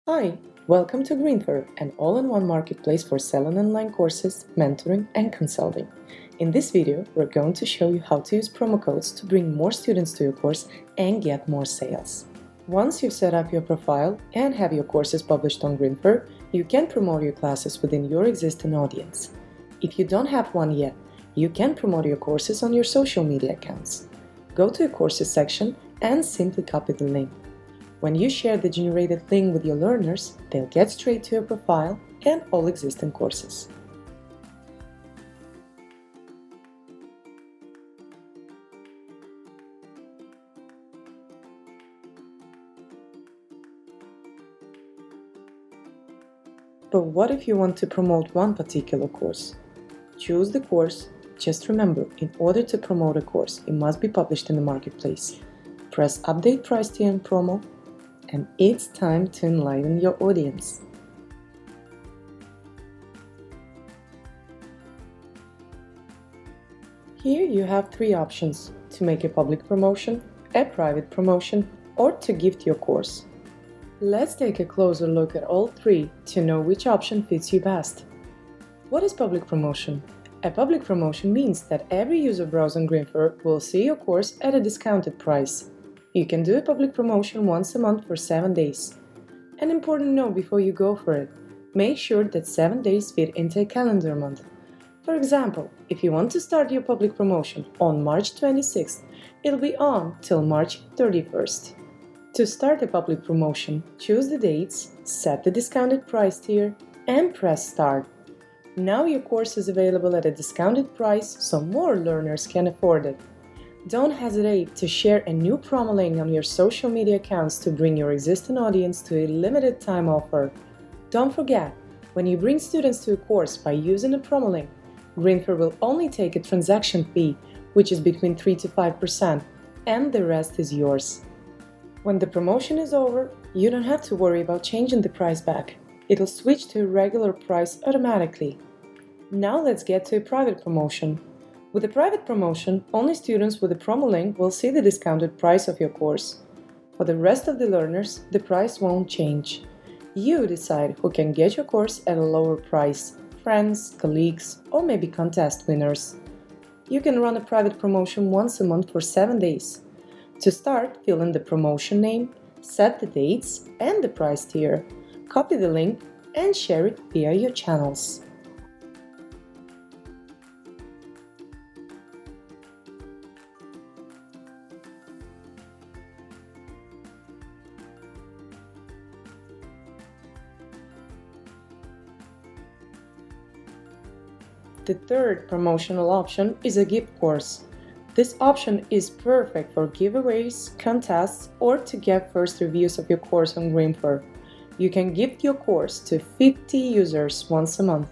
Hi, welcome to Grinfer, an all-in-one marketplace for selling online courses, mentoring, and consulting. In this video, we're going to show you how to use promo codes to bring more students to your course and get more sales. Once you've set up your profile and have your courses published on Grinfer, you can promote your classes within your existing audience. If you don't have one yet, you can promote your courses on your social media accounts. Go to your courses section and simply copy the link. When you share the generated link with your learners, they'll get straight to your profile and all existing courses. But what if you want to promote one particular course? Choose the course. Just remember, in order to promote a course, it must be published in the marketplace. Press Update Price Tier and Promo, and it's time to enlighten your audience. Here you have three options: to make a public promotion, a private promotion, or to gift your course. Let's take a closer look at all three to know which option fits you best. What is public promotion? A public promotion means that every user browsing Grinfer will see your course at a discounted price. You can do a public promotion once a month for 7 days. An important note before you go for it: make sure that 7 days fit into a calendar month. For example, if you want to start your public promotion on March 26th, it'll be on till March 31st. To start a public promotion, choose the dates, set the discounted price tier, and press Start. Now your course is available at a discounted price so more learners can afford it. Don't hesitate to share a new promo link on your social media accounts to bring your existing audience to a limited time offer. Don't forget, when you bring students to a course by using a promo link, Grinfer will only take a transaction fee, which is between 3 to 5%, and the rest is yours. When the promotion is over, you don't have to worry about changing the price back. It'll switch to a regular price automatically. Now let's get to a private promotion. With a private promotion, only students with a promo link will see the discounted price of your course. For the rest of the learners, the price won't change. You decide who can get your course at a lower price: friends, colleagues, or maybe contest winners. You can run a private promotion once a month for 7 days. To start, fill in the promotion name, set the dates and the price tier, copy the link, and share it via your channels. The third promotional option is a gift course. This option is perfect for giveaways, contests, or to get first reviews of your course on Grinfer. You can gift your course to 50 users once a month.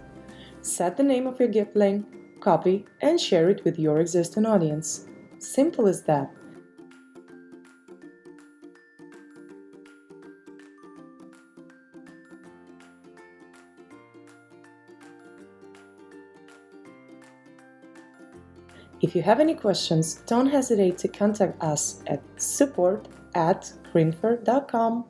Set the name of your gift link, copy, and share it with your existing audience. Simple as that. If you have any questions, don't hesitate to contact us at support@grinfer.com.